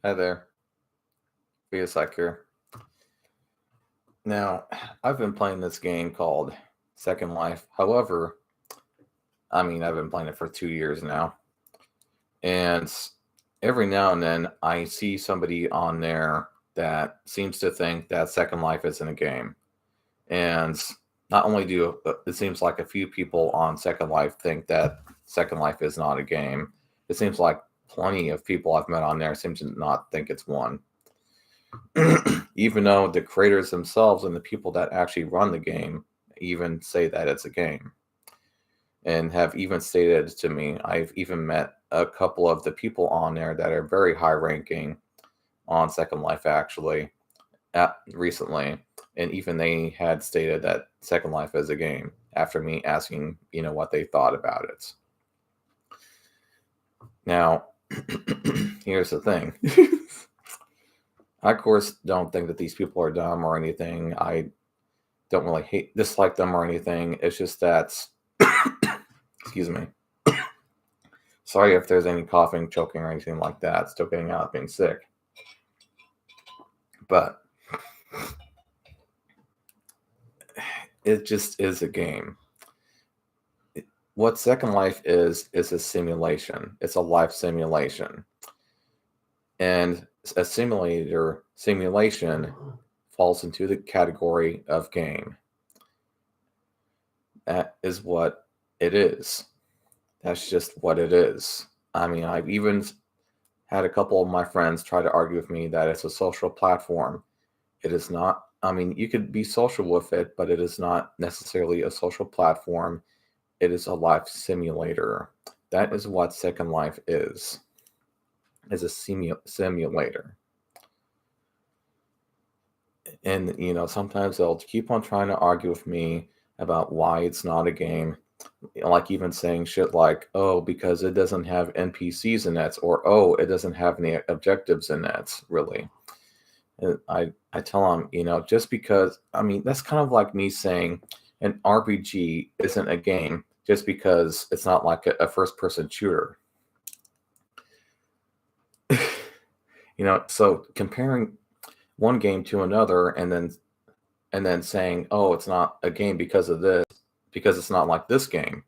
Hi there, Viasak here. Now, I've been playing this game called Second Life. However, I've been playing it for 2 years now. And every now and then I see somebody on there that seems to think that Second Life isn't a game. And not only do it seems like a few people on Second Life think that Second Life is not a game, it seems like plenty of people I've met on there seem to not think it's one. Even though the creators themselves and the people that actually run the game even say that it's a game and have even stated to me, I've even met a couple of the people on there that are very high ranking on Second Life actually recently, and even they had stated that Second Life is a game after me asking what they thought about it. Now here's the thing. I, of course, don't think that these people are dumb or anything. I don't really dislike them or anything. It's just that, excuse me. Sorry if there's any coughing, choking, or anything like that. Still getting out of being sick. But it just is a game. What Second Life is a simulation. It's a life simulation. And a simulation falls into the category of game. That is what it is. That's just what it is. I've even had a couple of my friends try to argue with me that it's a social platform. It is not. You could be social with it, but it is not necessarily a social platform. It is a life simulator. That is what Second Life is a simulator. And, sometimes they'll keep on trying to argue with me about why it's not a game. Like even saying shit like, oh, because it doesn't have NPCs in it, or oh, it doesn't have any objectives in it, really. And I tell them, just because, that's kind of like me saying an RPG isn't a game just because it's not like a first-person shooter. So comparing one game to another and then saying, oh, it's not a game because of this, because it's not like this game,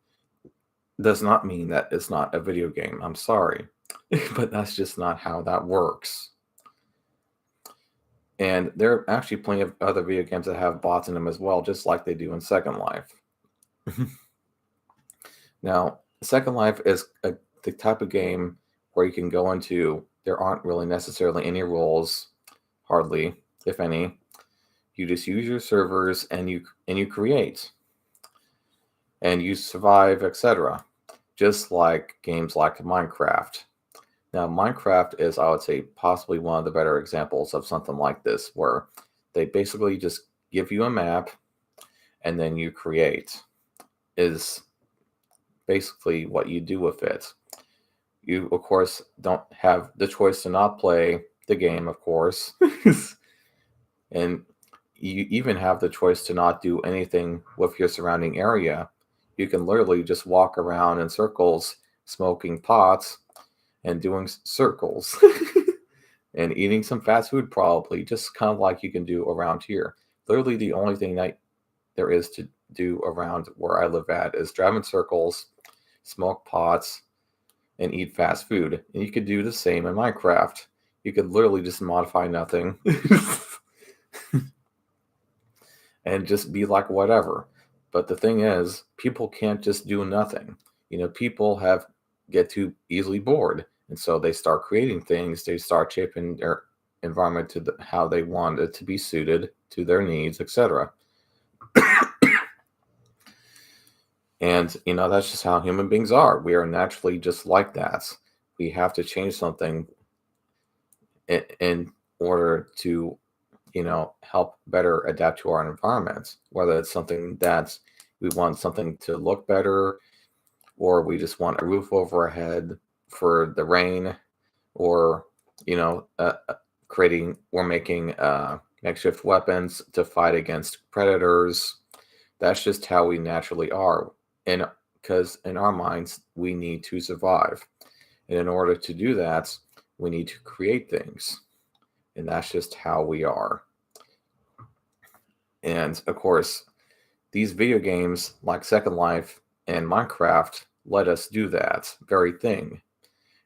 does not mean that it's not a video game. I'm sorry, but that's just not how that works. And there are actually plenty of other video games that have bots in them as well, just like they do in Second Life. Now, Second Life is the type of game where you can go into, there aren't really necessarily any rules, hardly, if any. You just use your servers and you create. And you survive, etc. Just like games like Minecraft. Now, Minecraft is, I would say, possibly one of the better examples of something like this, where they basically just give you a map and then you create, is basically what you do with it. You, of course, don't have the choice to not play the game, of course. And you even have the choice to not do anything with your surrounding area. You can literally just walk around in circles, smoking pots and doing circles and eating some fast food, probably, just kind of like you can do around here. Literally, the only thing that there is to do around where I live at is drive in circles, smoke pots, and eat fast food. And you could do the same in Minecraft. You could literally just modify nothing and just be like whatever. But the thing is, people can't just do nothing. People get too easily bored, and so they start creating things. They start shaping their environment to how they want it to be suited to their needs, etc. And that's just how human beings are. We are naturally just like that. We have to change something in order to help better adapt to our environment, whether it's something that we want something to look better, or we just want a roof over our head for the rain, or making makeshift weapons to fight against predators. That's just how we naturally are, and because in our minds we need to survive, and in order to do that, We need to create things. And that's just how we are. And of course, these video games like Second Life and Minecraft let us do that very thing.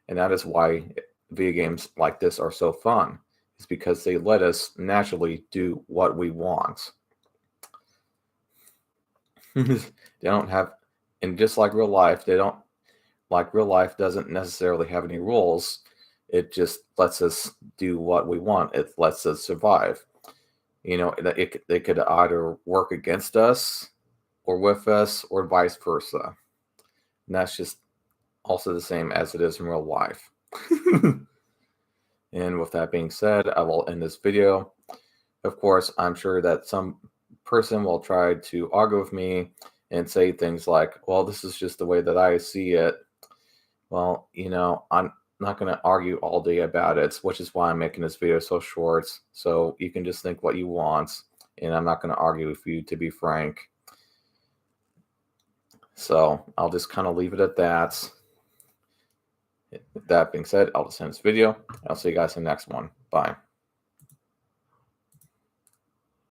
And that is why video games like this are so fun, is because they let us naturally do what we want. They don't have, and just like real life, real life doesn't necessarily have any rules. It just lets us do what we want. It lets us survive. They could either work against us or with us or vice versa. And that's just also the same as it is in real life. And with that being said, I will end this video. Of course, I'm sure that some person will try to argue with me and say things like, well, this is just the way that I see it. Well, I'm not going to argue all day about it, which is why I'm making this video so short. So you can just think what you want, and I'm not going to argue with you, to be frank. So I'll just kind of leave it at that. With that being said, I'll just end this video. I'll see you guys in the next one. Bye.